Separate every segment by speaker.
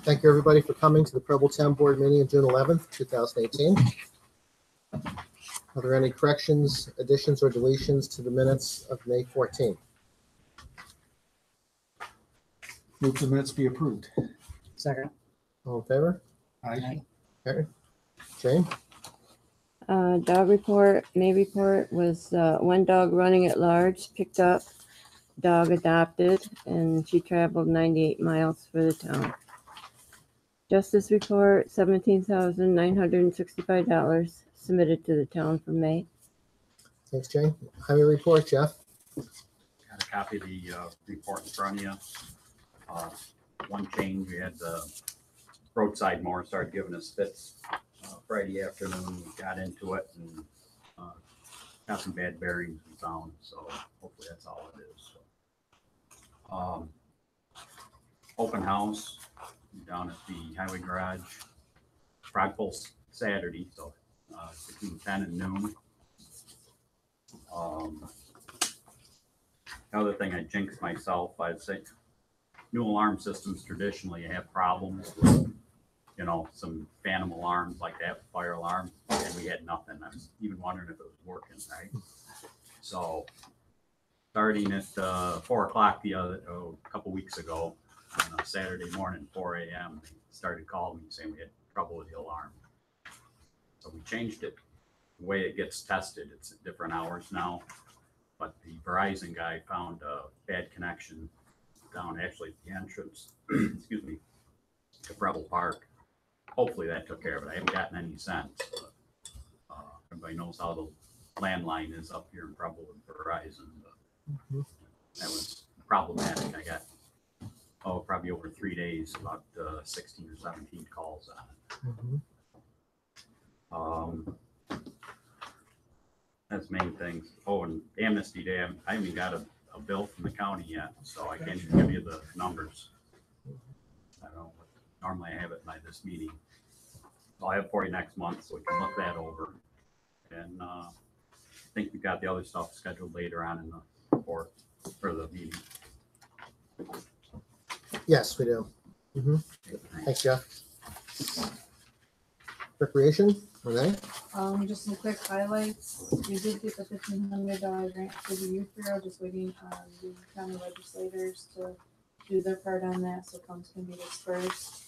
Speaker 1: Thank you, everybody, for coming to the Preble Town Board meeting of June 11th, 2018. Are there any corrections, additions, or deletions to the minutes of May 14th?
Speaker 2: Move the minutes be approved.
Speaker 3: Second.
Speaker 1: All in favor?
Speaker 2: Aye.
Speaker 1: Carried. Jane?
Speaker 4: Dog report, May report was one dog running at large, picked up, dog adopted, and she traveled 98 miles for the town. Justice report, $17,965 submitted to the town for May.
Speaker 1: Thanks, Jane. Highway report, Jeff?
Speaker 5: Got a copy of the report in front of you. One change, we had the roadside mower started giving us fits Friday afternoon. We got into it and got some bad bearings we found, so hopefully that's all it is. So, open house down at the highway garage, Frogpole Saturday, so between 10 and noon. The other thing I jinxed myself, I'd say new alarm systems traditionally have problems with, you know, some phantom alarms like that, fire alarm, and we had nothing. I was even wondering if it was working, right? So starting at 4 o'clock a couple weeks ago, on a Saturday morning, 4 a.m., they started calling me saying we had trouble with the alarm. So we changed it. The way it gets tested, it's at different hours now. But the Verizon guy found a bad connection down actually at the entrance, excuse me, to Preble Park. Hopefully that took care of it. I haven't gotten any sense. But, everybody knows how the landline is up here in Preble with Verizon. But that was problematic. I got, probably over 3 days, about 16 or 17 calls on it. That's main things. Oh, and Amnesty Day, I haven't even got a bill from the county yet, so I can't even give you the numbers. I don't know. Normally I have it by this meeting. I'll have it for you next month, so we can look that over. And I think we've got the other stuff scheduled later on in the report for the meeting.
Speaker 1: Yes, we do. Thanks, Jeff. Recreation, Renee?
Speaker 6: Just some quick highlights. We did get the $1,500 grant for the youth bureau, just waiting on the county legislators to do their part on that, so funds can be dispersed.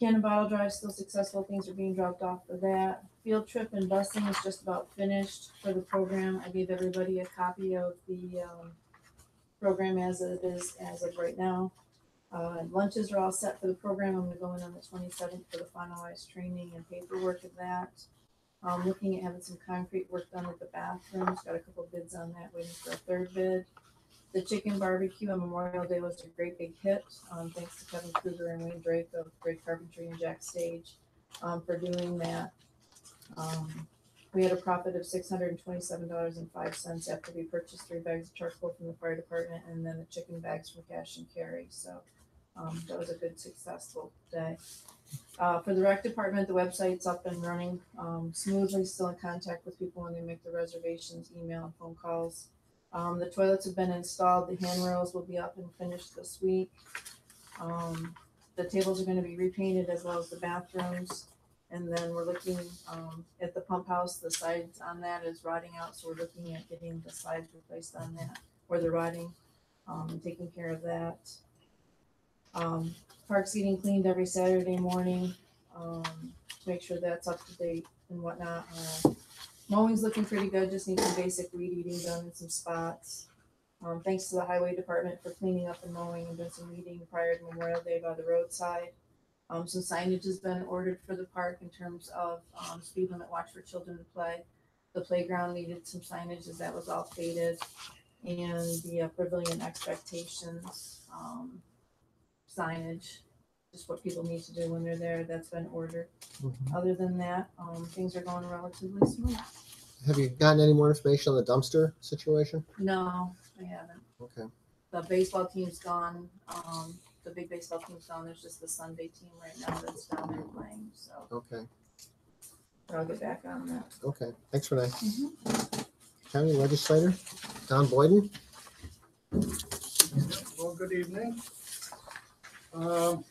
Speaker 6: Cannon Bottle Drive still successful. Things are being dropped off for that. Field trip and busing is just about finished for the program. I gave everybody a copy of the program as it is as of right now. Lunches are all set for the program. I'm going to go in on the 27th for the finalized training and paperwork of that. Looking at having some concrete work done at the bathrooms. Got a couple bids on that, waiting for a third bid. The chicken barbecue on Memorial Day was a great big hit. Thanks to Kevin Kruger and Wayne Drake of Great Carpentry and Jack Stage for doing that. We had a profit of $627.05 after we purchased 3 bags of charcoal from the fire department and then the chicken bags from Cash and Carry. So that was a good, successful day. For the rec department, the website's up and running smoothly, still in contact with people when they make the reservations, email and phone calls. The toilets have been installed. The handrails will be up and finished this week. The tables are going to be repainted as well as the bathrooms. And then we're looking at the pump house. The sides on that is rotting out, so we're looking at getting the sides replaced on that where they're rotting and taking care of that. Park seating cleaned every Saturday morning to make sure that's up to date and whatnot. Mowing's looking pretty good. Just need some basic weed eating done in some spots. Thanks to the highway department for cleaning up and mowing and doing some weeding prior to Memorial Day by the roadside. Some signage has been ordered for the park in terms of speed limit watch for children to play. The playground needed some signage as that was all faded. And the pavilion expectations signage, just what people need to do when they're there, that's been ordered. Other than that, things are going relatively smooth.
Speaker 1: Have you gotten any more information on the dumpster situation?
Speaker 6: No, I haven't.
Speaker 1: Okay.
Speaker 6: The baseball team's gone. The big baseball team's gone. There's just the Sunday team right now that's down there playing. So
Speaker 1: Okay.
Speaker 6: I'll get back on that.
Speaker 1: Okay. Thanks, Renee. County Legislator Don Boyden.
Speaker 2: Well, good evening.
Speaker 3: First,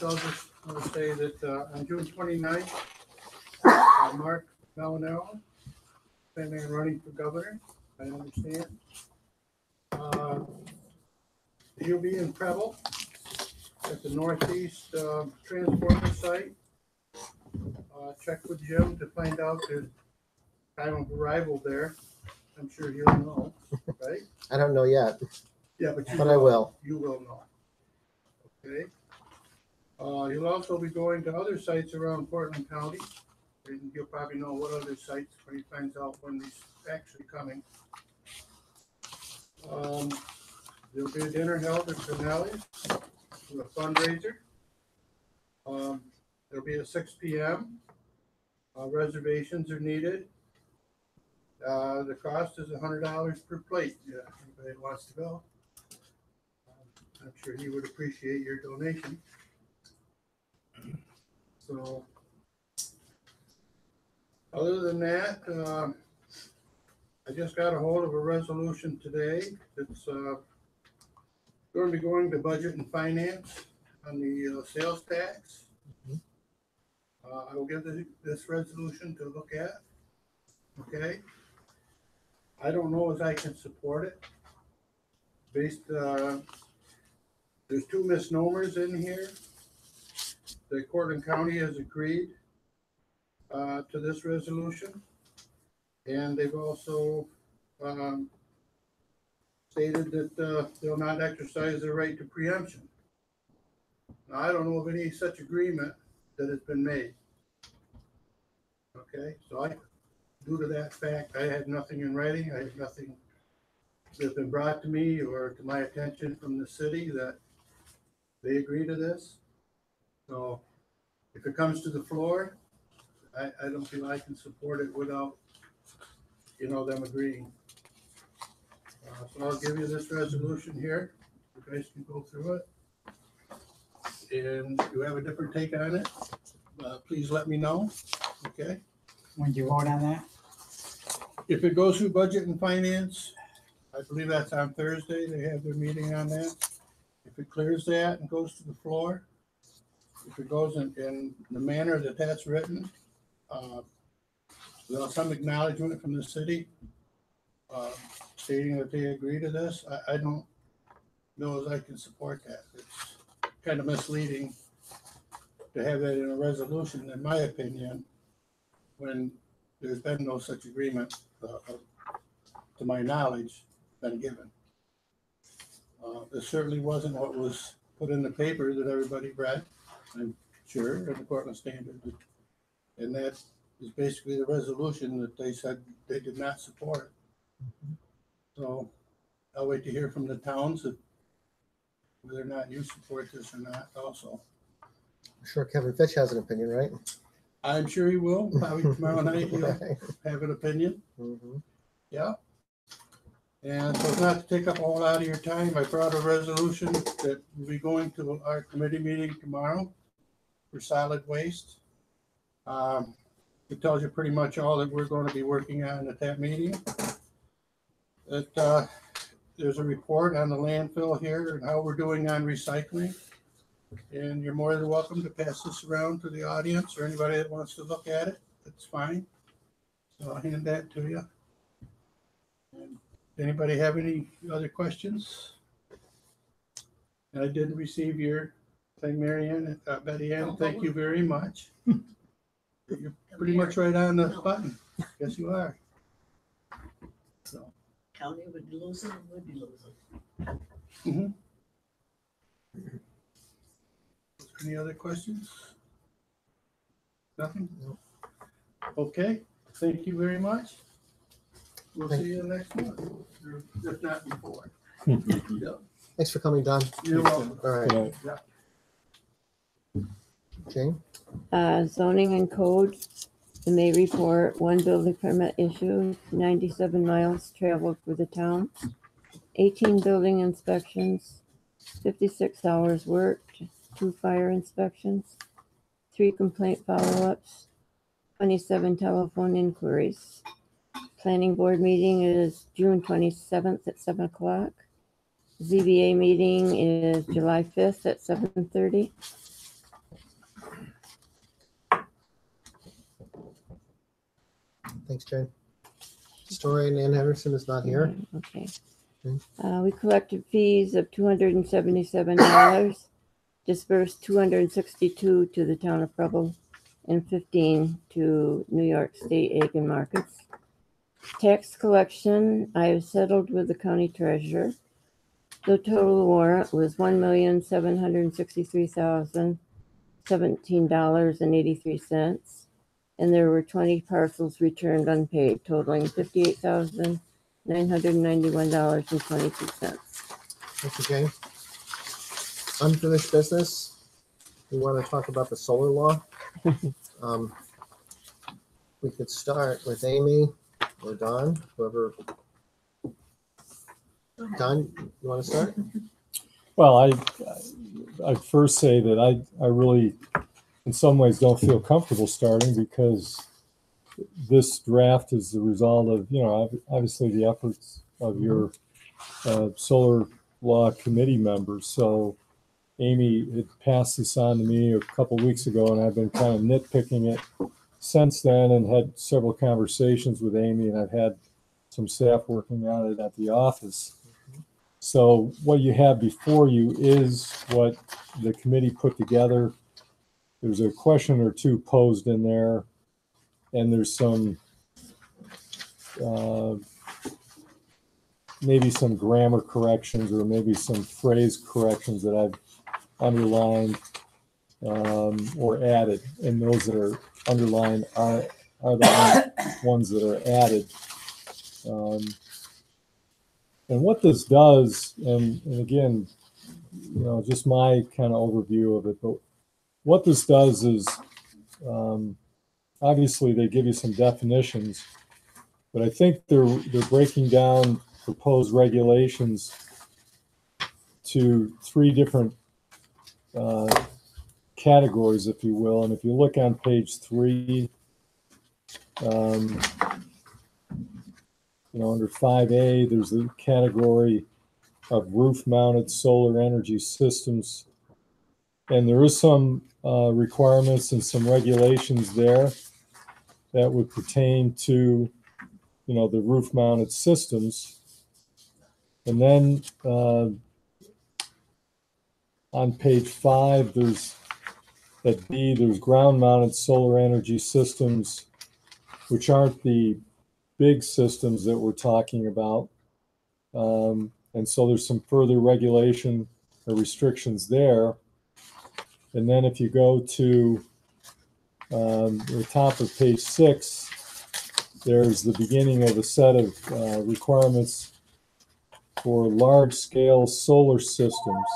Speaker 3: I'll just say that on June 29th, Mark Malinello, planning on running for governor, I understand. He'll be in Preble at the Northeast Transformer site. Check with Jim to find out the time of arrival there. I'm sure he'll know, right?
Speaker 1: I don't know yet,
Speaker 3: Yeah,
Speaker 1: but I will.
Speaker 3: You will know. Okay. You'll also be going to other sites around Portland County. And you'll probably know what other sites when he finds out when he's actually coming. There'll be a dinner held at Finale for a fundraiser. There'll be at 6 p.m. Reservations are needed. The cost is $100 per plate. Yeah, anybody wants to go. I'm sure he would appreciate your donation. So, other than that, I just got a hold of a resolution today. It's going to be going to Budget and Finance on the sales tax. I will give this resolution to look at. Okay. I don't know if I can support it. There's two misnomers in here. The Cortland County has agreed to this resolution, and they've also stated that they'll not exercise their right to preemption. Now, I don't know of any such agreement that has been made. Okay, so due to that fact, I have nothing in writing. I have nothing that's been brought to me or to my attention from the city that they agree to this. So if it comes to the floor, I don't feel I can support it without, them agreeing. So I'll give you this resolution here. You guys can go through it. And if you have a different take on it, please let me know. Okay.
Speaker 2: When do you vote on that?
Speaker 3: If it goes through Budget and Finance, I believe that's on Thursday. They have their meeting on that. If it clears that and goes to the floor, if it goes in the manner that that's written, without some acknowledgement from the city, stating that they agree to this, I don't know as I can support that. It's kind of misleading to have that in a resolution, in my opinion, when there's been no such agreement, to my knowledge, been given. This certainly wasn't what was put in the paper that everybody read, I'm sure, in the Portland Standard. And that is basically the resolution that they said they did not support. So I'll wait to hear from the towns that whether or not you support this or not also.
Speaker 1: I'm sure Kevin Fitch has an opinion, right?
Speaker 3: I'm sure he will. Probably tomorrow night he'll have an opinion.
Speaker 1: Mhm.
Speaker 3: Yeah. And so not to take up a whole lot of your time, I brought a resolution that will be going to our committee meeting tomorrow for solid waste. It tells you pretty much all that we're going to be working on at that meeting. There's a report on the landfill here and how we're doing on recycling. And you're more than welcome to pass this around to the audience or anybody that wants to look at it. That's fine. So I'll hand that to you. And anybody have any other questions? And I did receive your thing, Mary Ann, Betty Ann. Thank you very much. You're pretty much right on the button. Yes, you are. So.
Speaker 7: County would lose it, would be losing.
Speaker 3: Mm-hmm. Any other questions? Nothing?
Speaker 1: No.
Speaker 3: Okay, thank you very much. We'll see you next month, or if not before. Yeah.
Speaker 1: Thanks for coming, Don.
Speaker 3: You're welcome.
Speaker 1: All right,
Speaker 3: Yeah.
Speaker 1: Jane?
Speaker 4: Zoning and code, the May report, one building permit issued, 97 miles traveled for the town, 18 building inspections, 56 hours worked, 2 fire inspections, 3 complaint follow-ups, 27 telephone inquiries. Planning board meeting is June 27th at 7 o'clock. ZBA meeting is July 5th at 7:30.
Speaker 1: Thanks, Jane. Historian Ann Henderson is not here.
Speaker 4: Okay.
Speaker 1: Okay.
Speaker 4: We collected fees of $277, dispersed 262 to the town of Preble and 15 to New York State Egg and Markets. Tax collection, I have settled with the county treasurer. The total warrant was $1,763,017.83. And there were 20 parcels returned unpaid, totaling $58,991.22.
Speaker 1: Thank you, Jane. Unfinished business. We want to talk about the solar law. We could start with Amy or Don, whoever. Don, you want to start?
Speaker 8: Well, I'd first say that I really, in some ways, don't feel comfortable starting because this draft is the result of, obviously the efforts of your solar law committee members. So Amy had passed this on to me a couple of weeks ago, and I've been kind of nitpicking it since then and had several conversations with Amy, and I've had some staff working on it at the office. So what you have before you is what the committee put together. There's a question or two posed in there, and there's some maybe some grammar corrections or maybe some phrase corrections that I've underlined or added, and those that are underlined are the ones that are added. And what this does, and again, just my kind of overview of it, but what this does is, obviously they give you some definitions, but I think they're breaking down proposed regulations to three different categories, if you will. And if you look on page 3, under 5A, there's the category of roof-mounted solar energy systems. And there is some requirements and some regulations there that would pertain to, the roof-mounted systems. And then on page 5, there's at B, there's ground-mounted solar energy systems, which aren't the big systems that we're talking about. And so there's some further regulation or restrictions there. And then if you go to the top of page 6, there's the beginning of a set of requirements for large-scale solar systems.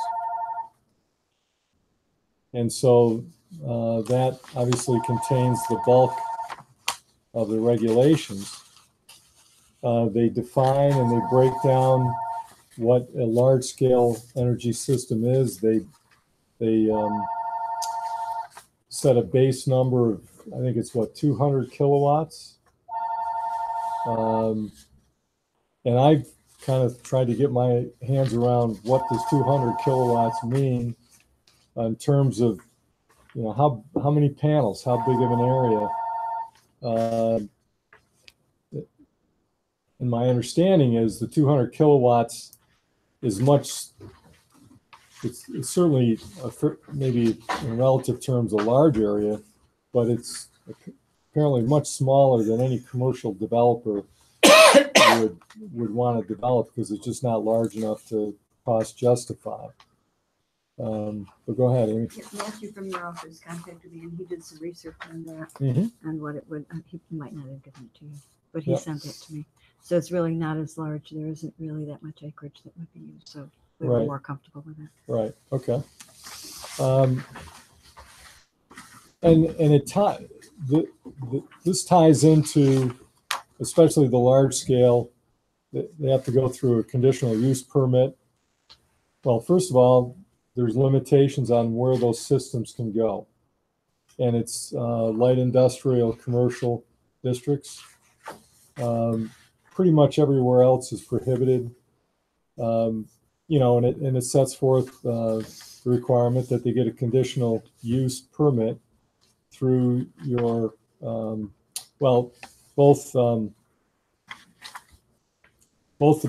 Speaker 8: And so that obviously contains the bulk of the regulations. They define and they break down what a large-scale energy system is. They set a base number of, I think it's 200 kilowatts. And I've kind of tried to get my hands around what does 200 kilowatts mean in terms of, how many panels, how big of an area. And my understanding is the 200 kilowatts is much, it's certainly maybe in relative terms a large area, but it's apparently much smaller than any commercial developer would want to develop because it's just not large enough to cost justify. But go ahead, Amy.
Speaker 9: Matthew from your office contacted me, and he did some research on that, on what it would. He might not have given it to you, but he sent it to me. So it's really not as large. There isn't really that much acreage that would be used, so we were more comfortable with it.
Speaker 8: Right. Okay. And it this ties into, especially the large scale. They have to go through a conditional use permit. Well, first of all, there's limitations on where those systems can go. And it's light industrial, commercial districts. Pretty much everywhere else is prohibited. you know, and it sets forth the requirement that they get a conditional use permit through your, well, both the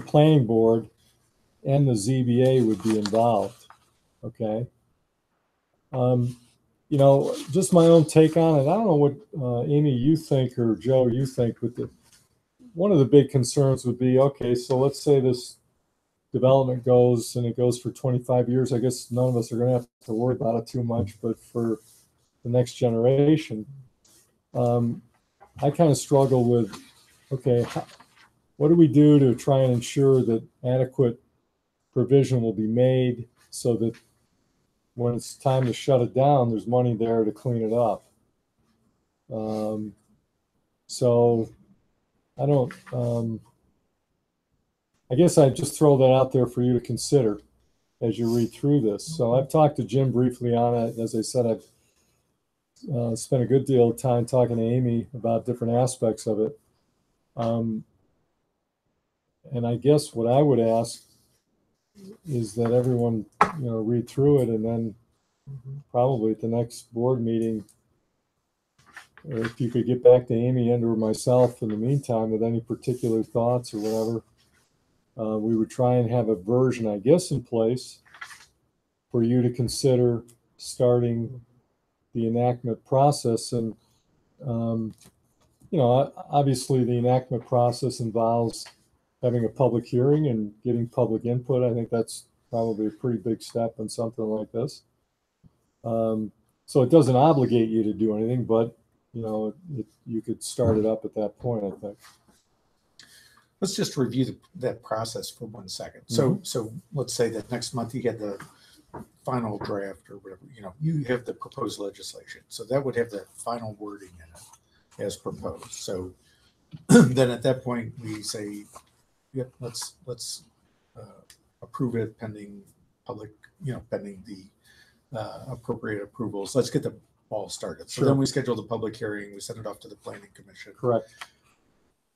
Speaker 8: planning board and the ZBA would be involved, okay? You know, just my own take on it. I don't know what, Amy, you think, or Joe, you think, but one of the big concerns would be, okay, so let's say this development goes and it goes for 25 years. I guess none of us are going to have to worry about it too much, but for the next generation, I kind of struggle with, okay, what do we do to try and ensure that adequate provision will be made so that when it's time to shut it down, there's money there to clean it up. So I don't, I guess I'd just throw that out there for you to consider as you read through this. So I've talked to Jim briefly on it. As I said, I've spent a good deal of time talking to Amy about different aspects of it. And I guess what I would ask is that everyone, you know, read through it, and then probably at the next board meeting, or if you could get back to Amy and or myself in the meantime with any particular thoughts or whatever, we would try and have a version, I guess, in place for you to consider starting the enactment process. And, you know, obviously the enactment process involves having a public hearing and getting public input. I think that's probably a pretty big step in something like this. So it doesn't obligate you to do anything, but, you know, you could start it up at that point, I think.
Speaker 10: Let's just review that process for 1 second. So let's say that next month you get the final draft or whatever, you know, you have the proposed legislation. So that would have the final wording in it as proposed. So then at that point we say, yep, let's approve it pending public, you know, pending the appropriate approvals. Let's get the ball started. So then we schedule the public hearing, we send it off to the planning commission.
Speaker 8: Correct.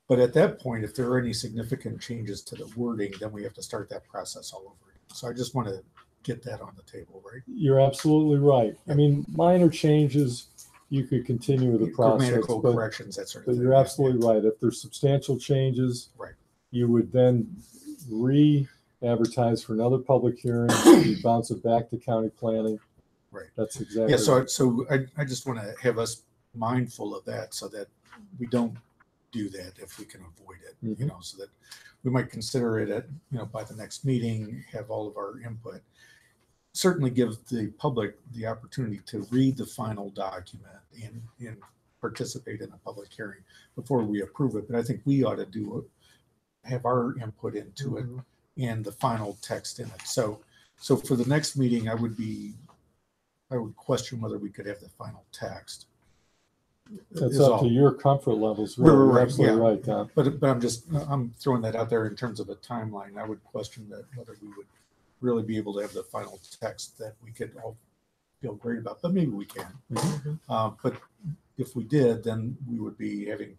Speaker 10: But at that point, if there are any significant changes to the wording, then we have to start that process all over again. So I just want to get that on the table, right?
Speaker 8: You're absolutely right. I mean, minor changes, you could continue with the process.
Speaker 10: Grammatical corrections, that sort of
Speaker 8: but
Speaker 10: thing.
Speaker 8: you're absolutely right. If there's substantial changes,
Speaker 10: right,
Speaker 8: you would then re-advertise for another public hearing, you bounce it back to county planning.
Speaker 10: Right.
Speaker 8: That's exactly
Speaker 10: right. So I just want to have us mindful of that so that we don't do that if we can avoid it, you know, so that we might consider it at, you know, by the next meeting, have all of our input. Certainly give the public the opportunity to read the final document and participate in a public hearing before we approve it. But I think we ought to have our input into it and the final text in it. So for the next meeting, I would question whether we could have the final text.
Speaker 8: That's up to your comfort levels. Really. You're absolutely right, Tom.
Speaker 10: But I'm throwing that out there in terms of a timeline. I would question that whether we would really be able to have the final text that we could all feel great about, but maybe we can. But if we did, then we would be having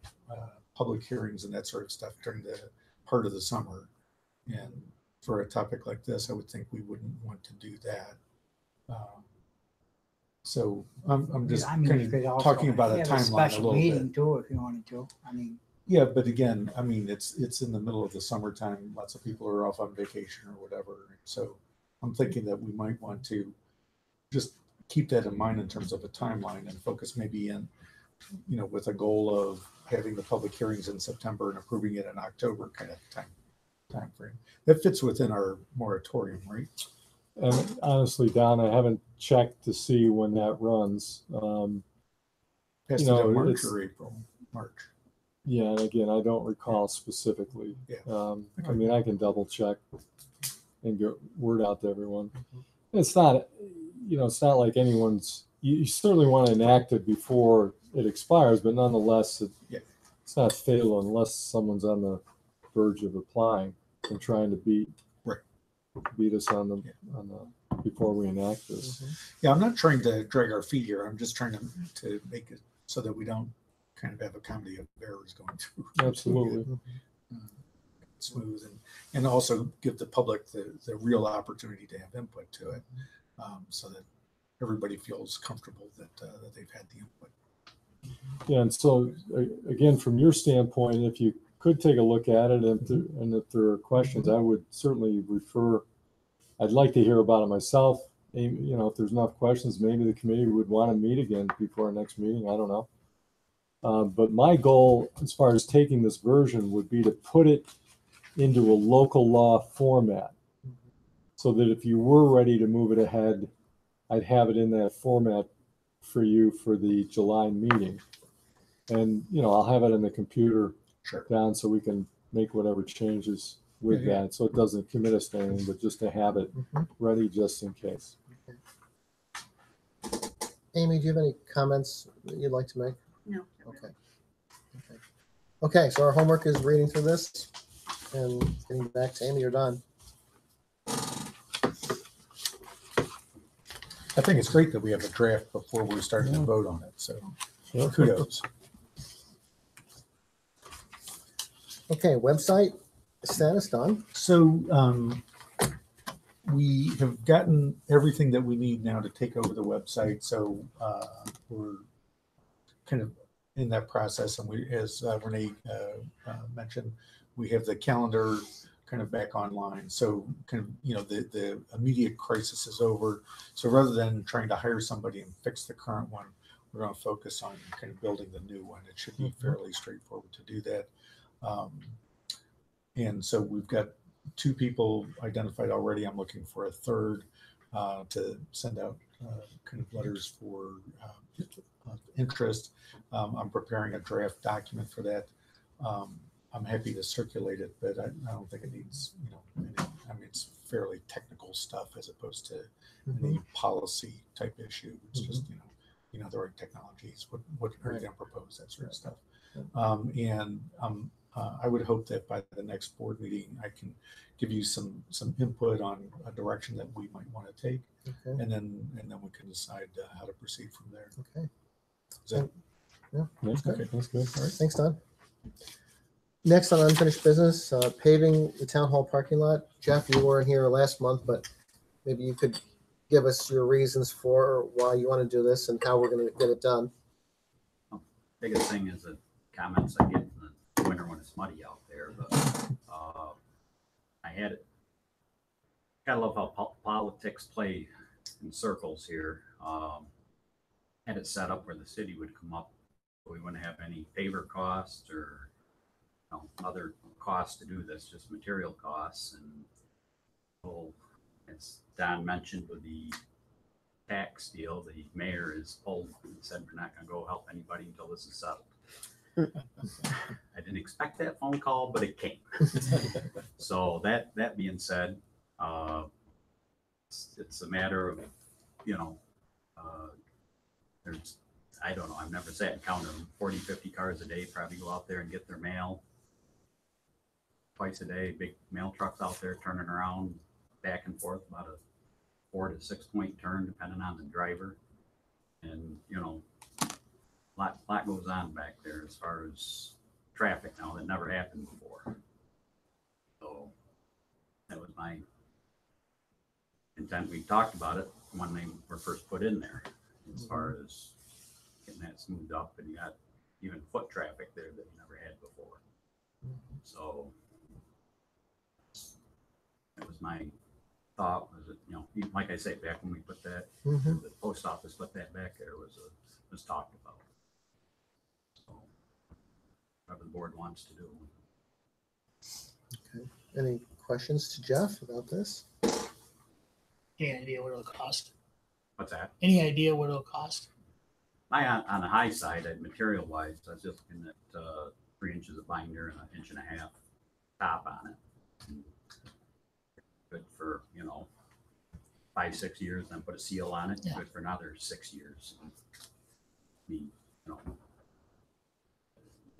Speaker 10: public hearings and that sort of stuff during the part of the summer. And for a topic like this, I would think we wouldn't want to do that. So I'm just kind of talking about a timeline a little bit.
Speaker 2: Too, if you wanted to. I mean,
Speaker 10: yeah, but again, I mean, it's in the middle of the summertime. Lots of people are off on vacation or whatever. So I'm thinking that we might want to just keep that in mind in terms of a timeline and focus maybe in, you know, with a goal of having the public hearings in September and approving it in October kind of time frame. That fits within our moratorium, right?
Speaker 8: And honestly, Don, I haven't checked to see when that runs.
Speaker 10: Has to do March or April? March.
Speaker 8: Yeah, and again, I don't recall specifically.
Speaker 10: Yeah.
Speaker 8: I mean, I can double check and get word out to everyone. It's not, you know, it's not like anyone's. You certainly want to enact it before it expires, but nonetheless, it's not fatal unless someone's on the verge of applying and trying to beat us on the before we enact this.
Speaker 10: Yeah, I'm not trying to drag our feet here. I'm just trying to make it so that we don't kind of have a comedy of errors going through.
Speaker 8: Absolutely.
Speaker 10: smooth and also give the public the real opportunity to have input to it, so that everybody feels comfortable that they've had the input.
Speaker 8: Yeah, and so again, from your standpoint, if you could take a look at it, and if there are questions, I would certainly refer. I'd like to hear about it myself. You know, if there's enough questions, maybe the committee would want to meet again before our next meeting. I don't know. But my goal, as far as taking this version, would be to put it into a local law format, so that if you were ready to move it ahead, I'd have it in that format for you for the July meeting. And, you know, I'll have it in the computer down so we can make whatever changes with that. So it doesn't commit us to anything, but just to have it ready just in case.
Speaker 1: Amy, do you have any comments that you'd like to make?
Speaker 7: No.
Speaker 1: Okay, so our homework is reading through this and getting back to Amy. You're done.
Speaker 10: I think it's great that we have a draft before we're starting to vote on it. So kudos.
Speaker 1: Okay, website status done.
Speaker 10: So we have gotten everything that we need now to take over the website. So we're kind of in that process. And we, as Renee mentioned, we have the calendar kind of back online. So kind of, you know, the immediate crisis is over. So rather than trying to hire somebody and fix the current one, we're going to focus on kind of building the new one. It should be fairly straightforward to do that. And so we've got 2 people identified already. I'm looking for a third to send out kind of letters for interest. I'm preparing a draft document for that. I'm happy to circulate it, but I don't think it needs, you know, I mean, it's fairly technical stuff as opposed to any policy type issue. It's just, you know, the right technologies, what are you going to propose, that sort of stuff. And I would hope that by the next board meeting, I can give you some input on a direction that we might want to take, and then we can decide how to proceed from there.
Speaker 1: Okay.
Speaker 10: Is that,
Speaker 1: Yeah,
Speaker 8: That's good.
Speaker 10: Okay.
Speaker 8: That's good.
Speaker 1: all right. Thanks, Don. Next on unfinished business, paving the town hall parking lot. Jeff, you weren't here last month, but maybe you could give us your reasons for why you want to do this and how we're going to get it done.
Speaker 5: Biggest thing is the comments I get in the winter when it's muddy out there, but I had it. Gotta love how politics play in circles here. Had it set up where the city would come up, we wouldn't have any paver costs or other costs to do this, just material costs. And well, as Don mentioned with the tax deal, the mayor is pulled and said we're not going to go help anybody until this is settled. I didn't expect that phone call, but it came. So that being said, it's a matter of, there's, I don't know, I've never sat and counted them, 40, 50 cars a day probably go out there and get their mail twice a day. Big mail trucks out there turning around back and forth, about a 4 to 6 point turn depending on the driver. And lot goes on back there as far as traffic now that never happened before. So that was my intent. We talked about it when they were first put in there, as far as getting that smoothed up, and you got even foot traffic there that you never had before. So that was my thought, was that, like I say, back when we put that, the post office put that back there, was talked about. So whatever the board wants to do.
Speaker 1: Okay. Any questions to Jeff about this?
Speaker 11: Any idea what it'll cost?
Speaker 5: What's that?
Speaker 11: Any idea what it'll cost?
Speaker 5: On the high side, material wise, I was just looking at 3 inches of binder and 1.5 inches top on it. And good for 5-6 years, then put a seal on it.
Speaker 11: Yeah.
Speaker 5: Good for another 6 years. I mean,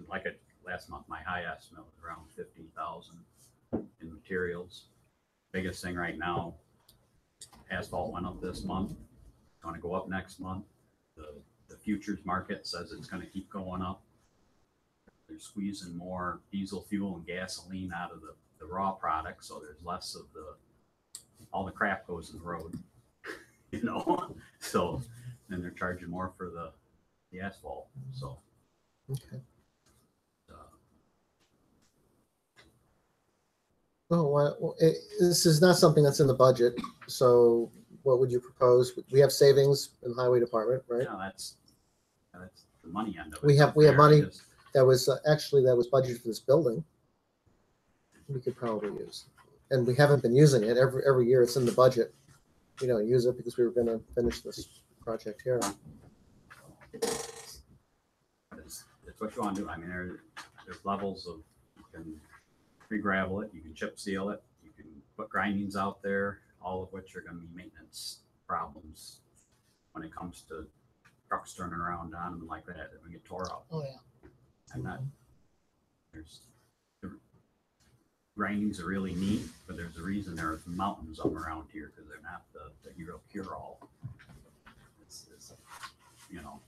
Speaker 5: like last month, my high estimate was around 15,000 in materials. Biggest thing right now, asphalt went up this month. It's going to go up next month. The futures market says it's going to keep going up. They're squeezing more diesel fuel and gasoline out of the the raw product, so there's less of all the crap goes in the road, you know? So then they're charging more for the asphalt, so.
Speaker 1: Okay.
Speaker 5: uh,
Speaker 1: This is not something that's in the budget, so what would you propose? We have savings in the highway department, right?
Speaker 5: Yeah, that's the money end of it.
Speaker 1: We have
Speaker 5: There
Speaker 1: money.
Speaker 5: it is.
Speaker 1: That was budgeted for this building. We could probably use, and we haven't been using it every year. It's in the budget. We don't use it because we were going to finish this project here.
Speaker 5: It's what you want to do. I mean, there's levels of, you can pre-gravel it, you can chip seal it, you can put grindings out there, all of which are going to be maintenance problems when it comes to trucks turning around on them like that. They're going to get tore up.
Speaker 11: Oh, yeah.
Speaker 5: I'm not, the grindings are really neat, but there's a reason there's mountains of them around here, because they're not the real cure-all. It's, you know,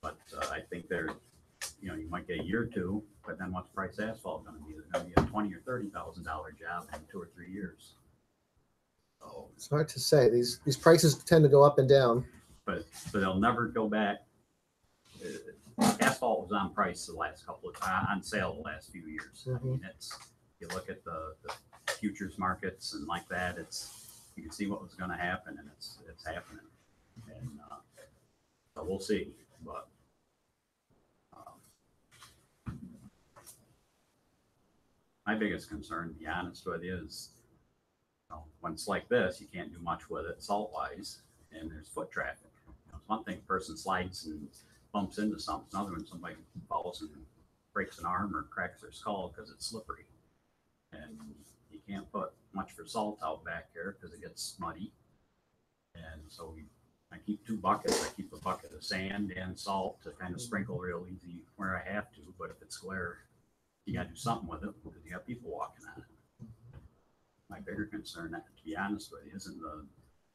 Speaker 5: but I think they're, you know, you might get a year or two, but then what's price asphalt going to be? It's going to be a $20,000 or $30,000 job in 2 or 3 years. So,
Speaker 1: It's hard to say. These prices tend to go up and down.
Speaker 5: but they'll never go back. Asphalt was on price the last couple of on sale the last few years. I mean, it's, you look at the futures markets and like that, you can see what was going to happen, and it's happening. And so we'll see. But my biggest concern, to be honest with you, is, you know, when it's like this, you can't do much with it salt wise, and there's foot traffic. You know, it's one thing, a person slides and bumps into something, another when somebody falls and breaks an arm or cracks their skull because it's slippery. And you can't put much for salt out back there because it gets muddy. And so I keep 2 buckets. I keep a bucket of sand and salt to kind of sprinkle real easy where I have to. But if it's glare, you got to do something with it because you got people walking on it. My bigger concern, to be honest with you, isn't the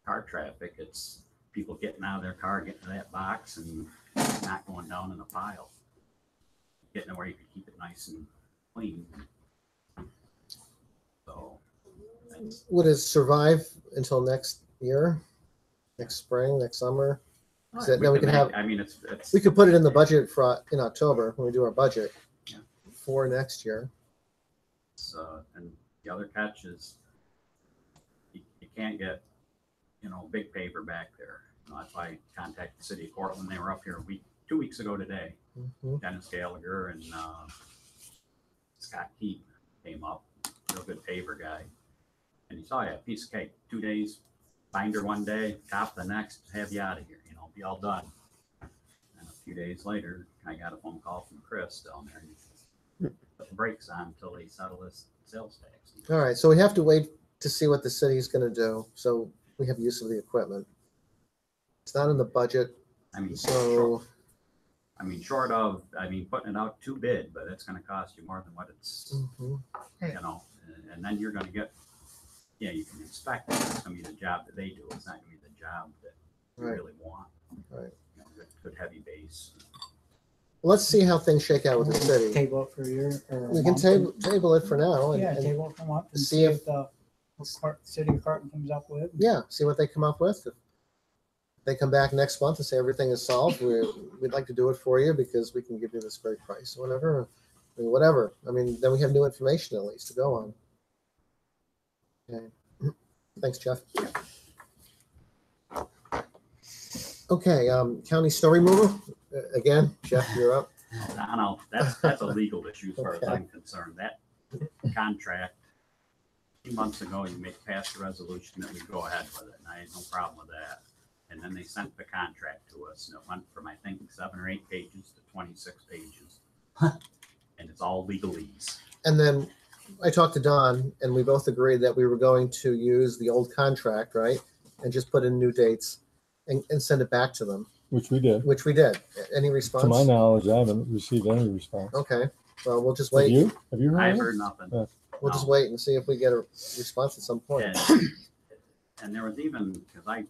Speaker 5: car traffic. It's people getting out of their car, getting to that box, and not going down in a pile. Getting to where you can keep it nice and clean. So,
Speaker 1: Would it survive until next year, next spring, next summer? Then we can have.
Speaker 5: I mean,
Speaker 1: We could put it in the budget in October when we do our budget for next year.
Speaker 5: And the other catch is you can't get, you know, big paver back there. You know, that's why I contacted the city of Cortland. They were up here 2 weeks ago today. Dennis Gallagher and Scott Keaton came up, real good paver guy. And he saw, a piece of cake, 2 days, binder one day, top the next, have you out of here, you know, be all done. And a few days later, I got a phone call from Chris down there. He put the brakes on until they settle this sales tax.
Speaker 1: All right, so we have to wait to see what the city's going to do. So we have use of the equipment. It's not in the budget.
Speaker 5: I mean,
Speaker 1: So
Speaker 5: short of, putting it out to bid, but it's going to cost you more than what it's,
Speaker 1: mhm.
Speaker 5: you know, and then you're going to get, you can inspect it. It's going to be the job that they do. It's not going to be the job that you
Speaker 1: Right.
Speaker 5: really want.
Speaker 1: Right.
Speaker 5: You know, good heavy base.
Speaker 1: Let's see how things shake out with the city.
Speaker 2: Table it for a year or a
Speaker 1: We can
Speaker 2: month.
Speaker 1: table it for now.
Speaker 2: Yeah,
Speaker 1: And
Speaker 2: table it for a month and
Speaker 1: see
Speaker 2: see
Speaker 1: if-
Speaker 2: if the city of Carton comes up with.
Speaker 1: yeah, see what they come up with. If they come back next month and say everything is solved, we'd like to do it for you because we can give you this great price, whatever. I mean, whatever. I mean, then we have new information at least to go on. Okay. Thanks, Jeff. Okay, county snow removal. Again, Jeff, you're up.
Speaker 5: I know that's a legal issue as far as
Speaker 1: Okay.
Speaker 5: I'm concerned. That contract, a few months ago, you passed a resolution that we go ahead with it, and I had no problem with that. And then they sent the contract to us, and it went from, I think, 7 or 8 pages to 26 pages. And it's all legalese.
Speaker 1: And then I talked to Don, and we both agreed that we were going to use the old contract, right? And just put in new dates and send it back to them,
Speaker 8: which we did.
Speaker 1: which we did. Any response?
Speaker 8: To my knowledge, I haven't received any response.
Speaker 1: Okay, well, we'll just
Speaker 8: Have
Speaker 1: wait.
Speaker 8: you? Have you heard?
Speaker 5: I've
Speaker 8: it?
Speaker 5: heard nothing.
Speaker 8: Yeah.
Speaker 1: We'll just
Speaker 5: No.
Speaker 1: wait and see if we get a response at some point.
Speaker 5: And there was even, because I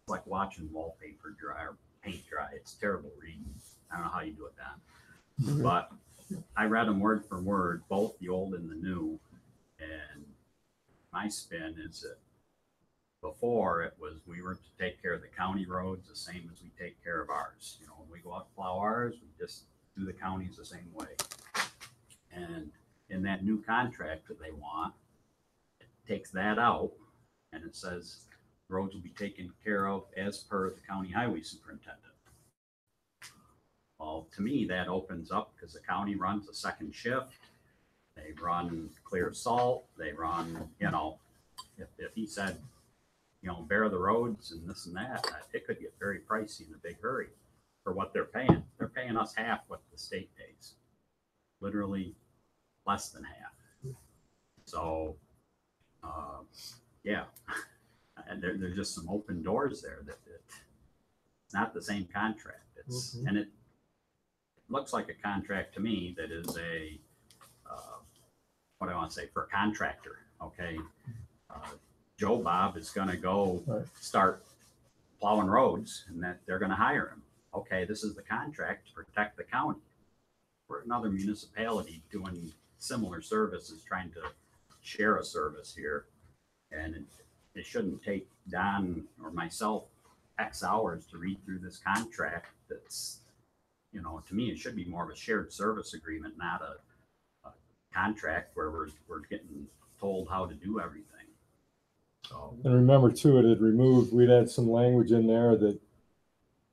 Speaker 5: like watching wallpaper dry or paint dry. It's terrible reading. I don't know how you do it, Don.
Speaker 1: Mhm.
Speaker 5: But I read them word for word, both the old and the new. And my spin is that before it was, we were to take care of the county roads the same as we take care of ours. You know, when we go out to plow ours, we just do the counties the same way. And in that new contract that they want, it takes that out and it says roads will be taken care of as per the county highway superintendent. Well, to me, that opens up because the county runs a second shift. They run clear salt. They run, you know, if he said, you know, bare the roads and this and that, it could get very pricey in a big hurry for what they're paying. They're paying us half what the state pays, literally less than half. So, yeah, and there's just some open doors there that it's not the same contract. It's and it looks like a contract to me that is a what do I want to say, for a contractor. Okay, Joe Bob is going to go start plowing roads, and that they're going to hire him. Okay, this is the contract to protect the county. We're another municipality doing similar services, trying to share a service here, and it shouldn't take Don or myself X hours to read through this contract. That's, you know, to me, it should be more of a shared service agreement, not a contract where we're getting told how to do everything. So,
Speaker 8: And remember too, we'd had some language in there that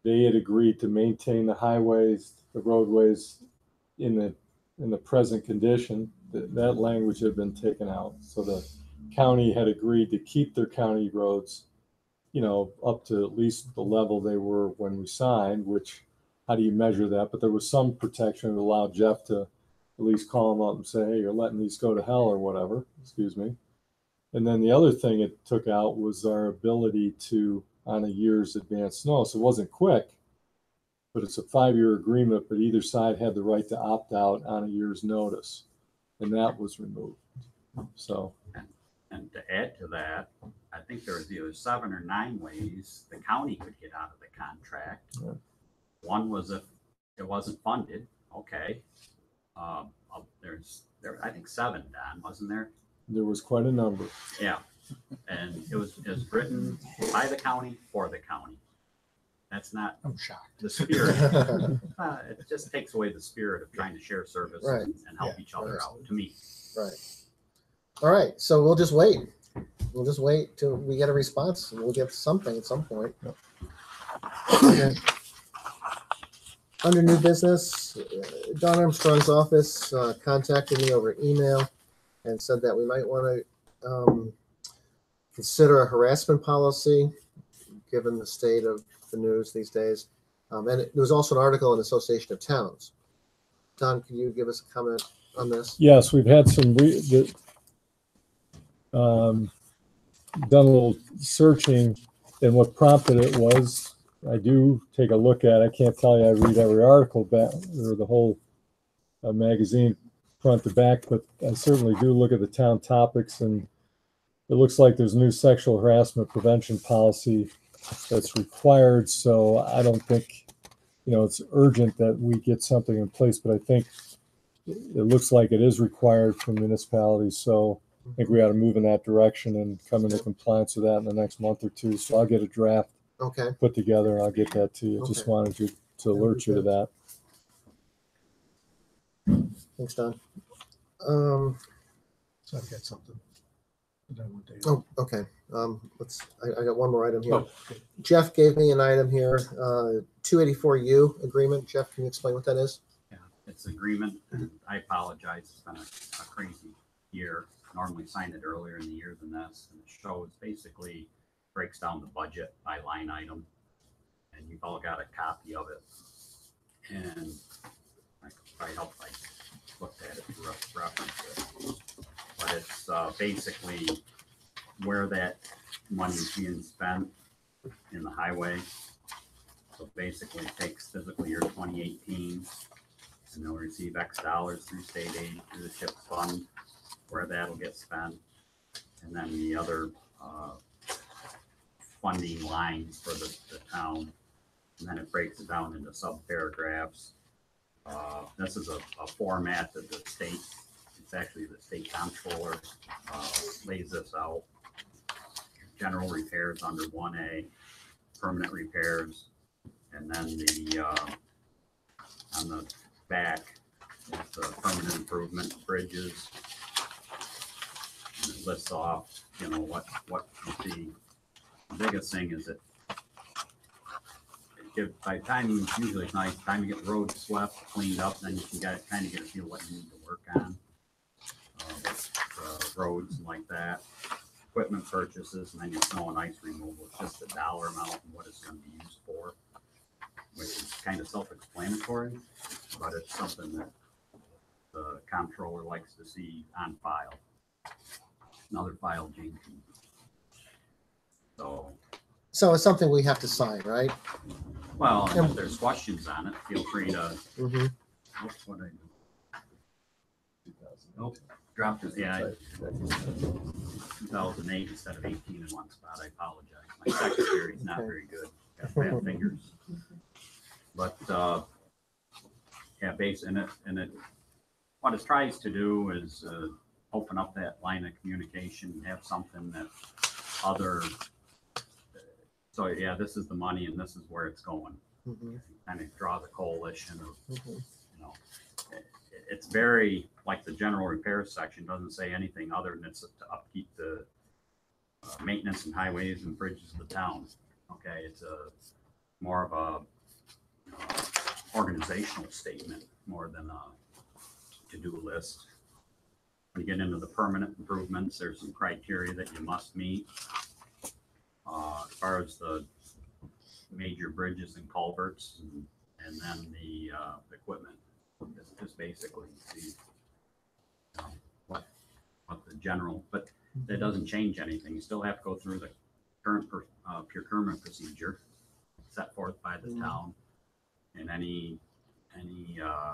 Speaker 8: they had agreed to maintain the highways, the roadways in the present condition. That language had been taken out. So the county had agreed to keep their county roads, you know, up to at least the level they were when we signed, which, how do you measure that? But there was some protection that allowed Jeff to at least call them up and say, hey, you're letting these go to hell or whatever, excuse me. And then the other thing it took out was our ability to, on a year's advance notice. It wasn't quick, but it's a 5-year agreement, but either side had the right to opt out on a year's notice. And that was removed. So.
Speaker 5: And to add to that, I think there was either 7 or 9 ways the county could get out of the contract.
Speaker 8: Yeah.
Speaker 5: One was if it wasn't funded. Okay. There I think 7, Don, wasn't there?
Speaker 8: There was quite a number.
Speaker 5: Yeah. And it was written by the county for the county. That's not
Speaker 10: I'm shocked.
Speaker 5: the spirit. It just takes away the spirit of trying to share service
Speaker 1: Right.
Speaker 5: and help each other out, to me.
Speaker 1: Right. All right. So we'll just wait. We'll just wait till we get a response. We'll get something at some point.
Speaker 8: Yep.
Speaker 1: Okay. Under new business, Don Armstrong's office contacted me over email and said that we might want to consider a harassment policy, given the state of the news these days. And there was also an article in Association of Towns. Don, can you give us a comment on this?
Speaker 8: Yes, we've had some done a little searching, and what prompted it was, I do take a look at it. I can't tell you I read every article back or the whole magazine front to back, but I certainly do look at the town topics, and it looks like there's a new sexual harassment prevention policy that's required. So I don't think, you know, it's urgent that we get something in place, but I think it looks like it is required for municipalities. So I think we ought to move in that direction and come into compliance with that in the next month or two. So I'll get a draft put together and I'll get that to you. Just wanted you to alert you to that.
Speaker 1: Thanks, Don.
Speaker 10: So I've got something.
Speaker 1: Oh, okay. I got one more item here.
Speaker 10: Oh, okay.
Speaker 1: Jeff gave me an item here, 284U agreement. Jeff, can you explain what that is?
Speaker 5: Yeah, it's agreement. And I apologize. It's been a crazy year. Normally signed it earlier in the year than this. And it shows basically breaks down the budget by line item. And you've all got a copy of it. And I hope I looked at it to reference it. But it's basically where that money is being spent in the highway. So basically it takes fiscal year 2018 and they'll receive X dollars through state aid, through the CHIPS fund, where that'll get spent. And then the other funding lines for the town. And then it breaks it down into sub paragraphs. This is a format that the state, it's actually the state comptroller lays this out. General repairs under 1A, permanent repairs, and then on the back, it's the permanent improvement bridges. And it lists off, what you see. The biggest thing is that by the time, usually it's nice, time you get the roads swept, cleaned up, then you can kind of get a feel what you need to work on. Roads and like that, equipment purchases, and then your snow and ice removal. It's just the dollar amount and what it's going to be used for, which is kind of self-explanatory, but it's something that the comptroller likes to see on file. Another file change.
Speaker 1: So it's something we have to sign, right?
Speaker 5: Well, and if there's questions on it, feel free to.
Speaker 1: Mm-hmm.
Speaker 5: What I do? Nope, dropped it. Yeah, 2008 instead of 18 in one spot. I apologize. My secretary's not very good. Got bad fingers. But yeah, and it. What it tries to do is open up that line of communication and have something that other. So yeah, this is the money and this is where it's going.
Speaker 1: Mm-hmm.
Speaker 5: Kind of draw the coalition of,
Speaker 1: Mm-hmm.
Speaker 5: It's very, like the general repairs section doesn't say anything other than it's to upkeep the maintenance and highways and bridges of the town. Okay, it's more of a organizational statement more than a to-do list. When you get into the permanent improvements, there's some criteria that you must meet. As far as the major bridges and culverts, and then the equipment is basically what the general, but that doesn't change anything. You still have to go through the current procurement procedure set forth by the town, and any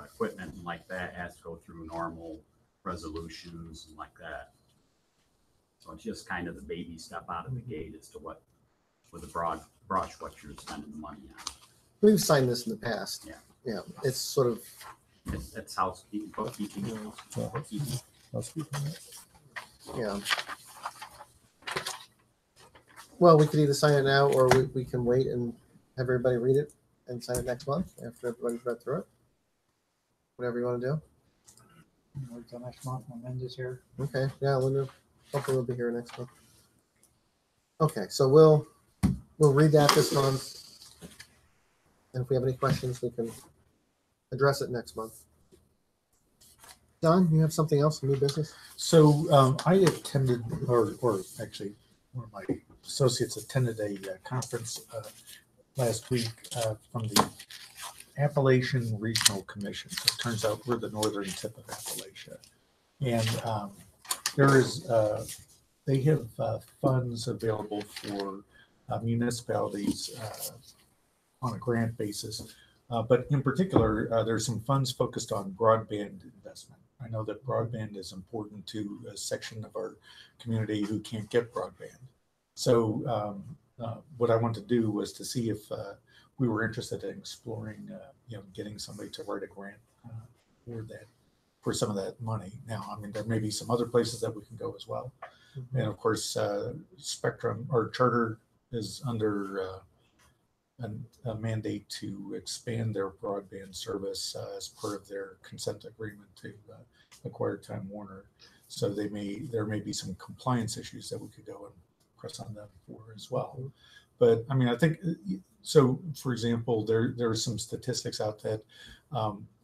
Speaker 5: equipment like that has to go through normal resolutions and like that. So it's just kind of the baby step out of the gate as to what, with a broad brush, what you're spending the money on.
Speaker 1: We've signed this in the past.
Speaker 5: Yeah.
Speaker 1: Yeah, it's sort of.
Speaker 5: It's housekeeping, bookkeeping.
Speaker 1: Yeah. Well, we could either sign it now or we can wait and have everybody read it and sign it next month after everybody's read through it. Whatever you want to do.
Speaker 2: Wait till next month when Linda's here.
Speaker 1: Okay, yeah, Linda, hopefully we'll be here next month. Okay, so we'll read that this month. And if we have any questions, we can address it next month. Don, you have something else, new business?
Speaker 10: So I attended, or actually, one of my associates attended a conference last week from the Appalachian Regional Commission. It turns out we're the northern tip of Appalachia, and there is they have funds available for municipalities on a grant basis, but in particular, there's some funds focused on broadband investment. I know that broadband is important to a section of our community who can't get broadband. So what I wanted to do was to see if we were interested in exploring, getting somebody to write a grant for some of that money. Now, I mean, there may be some other places that we can go as well. Mm-hmm. And of course, Spectrum or Charter is under a mandate to expand their broadband service as part of their consent agreement to acquire Time Warner. So there may be some compliance issues that we could go and press on them for as well. But I mean, I think so. For example, there are some statistics out that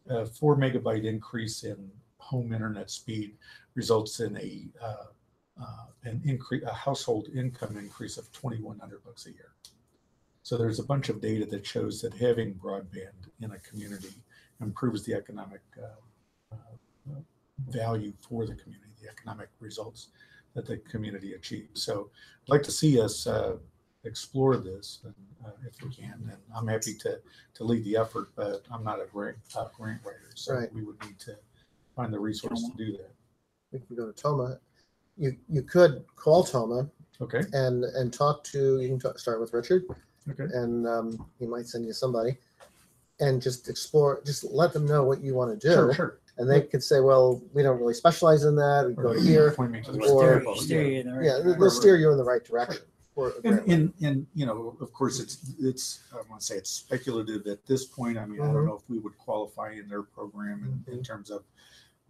Speaker 10: a 4 megabyte increase in home internet speed results in a household income increase of $2,100 a year. So there's a bunch of data that shows that having broadband in a community improves the economic value for the community, the economic results that the community achieves. So I'd like to see us explore this if we can, and I'm happy to lead the effort, but I'm not a grant writer, so
Speaker 1: right.
Speaker 10: We would need to find the resource to do that.
Speaker 1: We can go to Toma. You could call Toma.
Speaker 10: Okay.
Speaker 1: And talk to, you can start with Richard.
Speaker 10: Okay.
Speaker 1: And he might send you somebody. and just explore, just let them know what you want to do.
Speaker 10: Sure, sure.
Speaker 1: And they could say, well, we don't really specialize in that. We go to here.
Speaker 10: Point me to the
Speaker 1: Or-
Speaker 10: right
Speaker 2: Steer you in the right
Speaker 1: Yeah,
Speaker 2: direction.
Speaker 1: they'll steer you in the right direction. for a grant.
Speaker 10: And, you know, of course, it's, I want to say it's speculative at this point. I mean, I don't know if we would qualify in their program in terms of,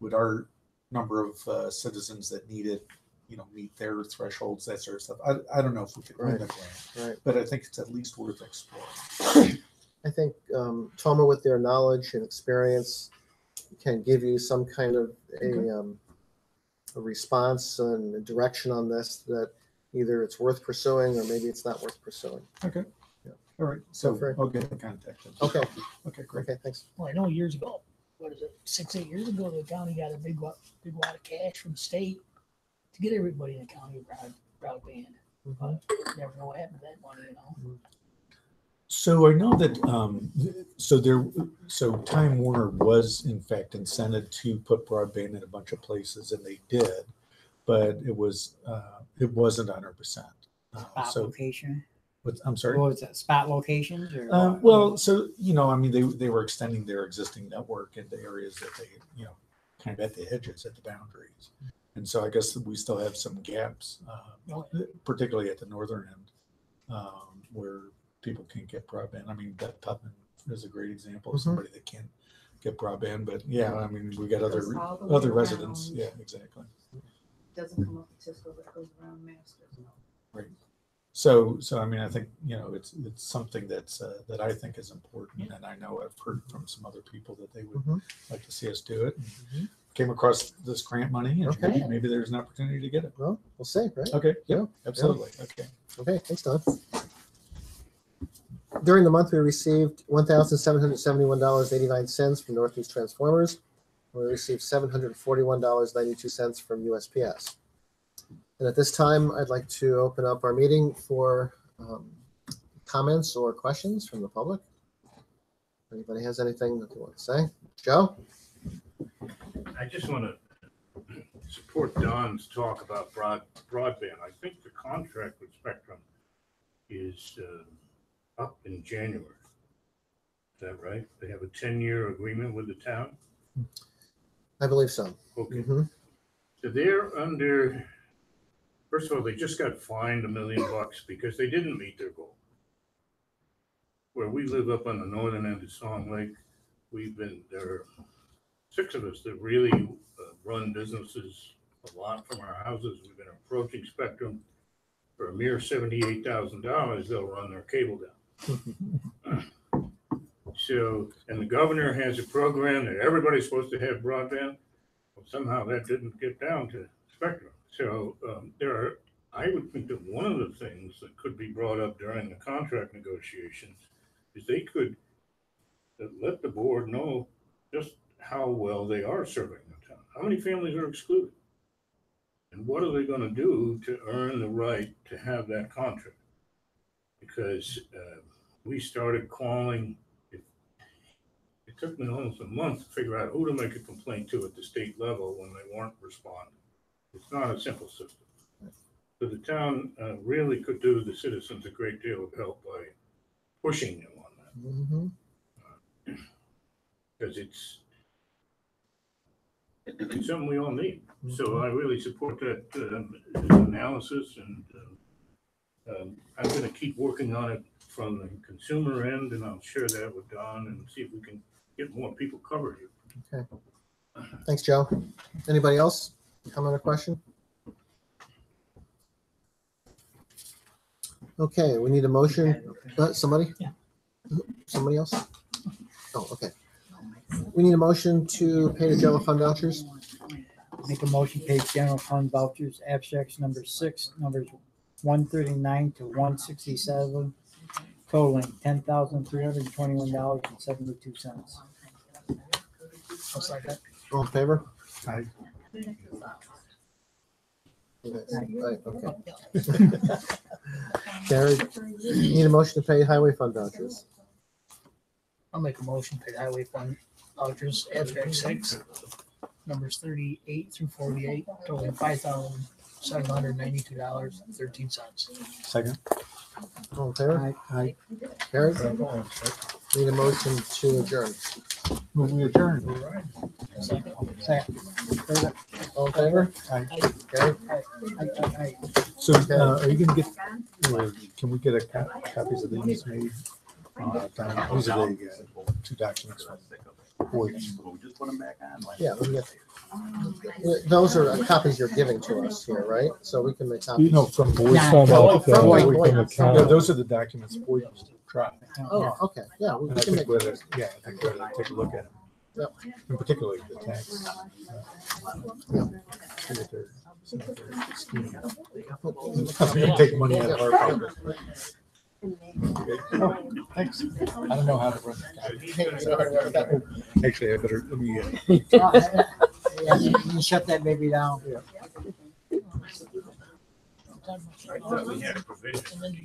Speaker 10: would our number of citizens that need it, you know, meet their thresholds, that sort of stuff. I don't know if we could win the grant,
Speaker 1: Right.
Speaker 10: but I think it's at least worth exploring.
Speaker 1: I think Toma, with their knowledge and experience, can give you some kind of a response and a direction on this, that either it's worth pursuing or maybe it's not worth pursuing.
Speaker 10: Okay.
Speaker 1: Yeah.
Speaker 10: All right. So
Speaker 1: Feel free.
Speaker 10: I'll get in contact.
Speaker 1: Okay.
Speaker 10: Okay, great.
Speaker 1: Okay, thanks.
Speaker 11: Well, I know years ago, what is it, 6-8 years ago, the county got a big wad of cash from the state to get everybody in the county broadband. But never know what happened to that money, you know.
Speaker 10: So I know that, so Time Warner was in fact incented to put broadband in a bunch of places, and they did, but it wasn't 100%.
Speaker 2: Spot
Speaker 10: So,
Speaker 2: location.
Speaker 10: I'm sorry.
Speaker 2: What was that? Spot locations or?
Speaker 10: Well, so, you know, I mean, they were extending their existing network into areas that they, you know, kind of at the edges, at the boundaries. And so I guess we still have some gaps, particularly at the northern end, where people can't get broadband. I mean, that Putnam is a great example of somebody that can't get broadband, but yeah, I mean, we got
Speaker 6: Goes all the way
Speaker 10: other residents.
Speaker 6: around.
Speaker 10: Yeah, exactly.
Speaker 6: Doesn't come up to Tisco, but it goes around Masters.
Speaker 10: Right. So I mean, I think, you know, it's something that's that I think is important, and I know I've heard from some other people that they would like to see us do it. And came across this grant money, and maybe there's an opportunity to get it.
Speaker 1: Well, we'll see, right?
Speaker 10: Okay. Yeah.
Speaker 1: Yeah.
Speaker 10: Absolutely. Okay.
Speaker 1: Okay, thanks, Don. During the month, we received $1,771.89 from Northeast Transformers. We received $741.92 from USPS. And at this time, I'd like to open up our meeting for comments or questions from the public. Anybody has anything that they want to say? Joe?
Speaker 12: I just want to support Don's talk about broadband. I think the contract with Spectrum is up in January. Is that right? They have a 10-year agreement with the town?
Speaker 1: I believe so.
Speaker 12: Okay. So they're under, first of all, they just got fined $1 million because they didn't meet their goal. Where we live up on the northern end of Song Lake, there are 6 of us that really run businesses a lot from our houses. We've been approaching Spectrum. For a mere $78,000, they'll run their cable down. So, and the governor has a program that everybody's supposed to have broadband. Well, somehow that didn't get down to Spectrum. So I would think that one of the things that could be brought up during the contract negotiations is they could let the board know just how well they are serving the town. How many families are excluded? And what are they going to do to earn the right to have that contract? Because we started calling, it took me almost a month to figure out who to make a complaint to at the state level when they weren't responding. It's not a simple system. So the town really could do the citizens a great deal of help by pushing them on that. Because it's something we all need. So I really support that analysis, and I'm going to keep working on it from the consumer end, and I'll share that with Don and see if we can get more people covered here.
Speaker 1: Okay. Thanks, Joe. Anybody else? Comment or question? Okay, we need a motion. Somebody?
Speaker 11: Yeah.
Speaker 1: Somebody else? Oh, okay. We need a motion to pay the general fund vouchers.
Speaker 2: Make a motion, pay general fund vouchers, abstracts number 6, numbers 139 to 167, totaling $10,321.72.
Speaker 11: I'll second.
Speaker 1: All in favor?
Speaker 10: Aye.
Speaker 1: Right, okay. Carried. Need a motion to pay highway fund vouchers.
Speaker 11: I'll make a motion, pay the highway fund vouchers, abstract 6, numbers 38 through 48, totaling $792.13.
Speaker 10: Second.
Speaker 1: All in favor?
Speaker 2: Aye.
Speaker 1: Carried. Need a motion to adjourn.
Speaker 10: Move we adjourn.
Speaker 11: Second.
Speaker 1: All in favor? Carried.
Speaker 10: So, are you gonna get, or can we get copies of these made? These are the two documents.
Speaker 5: We'll just put them back on. like-
Speaker 1: Yeah, we can get, those are copies you're giving to us here, right? So we can make copies.
Speaker 10: No, from
Speaker 8: We're
Speaker 10: Boyd.
Speaker 8: talking about
Speaker 1: from
Speaker 8: that,
Speaker 1: Boyd.
Speaker 8: we can
Speaker 10: Yeah,
Speaker 8: account.
Speaker 10: those are the documents Boyd used to try.
Speaker 1: Oh, okay, yeah, we
Speaker 10: And I
Speaker 1: can
Speaker 10: think
Speaker 1: make.
Speaker 10: we'll, yeah, I think we'll take a look at them.
Speaker 1: Yep.
Speaker 10: And particularly the tax. See what they're scheming up. Take money out of our pocket. Oh, thanks. I don't know how to run that. Actually, I better, let me,
Speaker 2: Yeah, you can shut that baby down.
Speaker 12: I thought we had a provision.
Speaker 11: And then you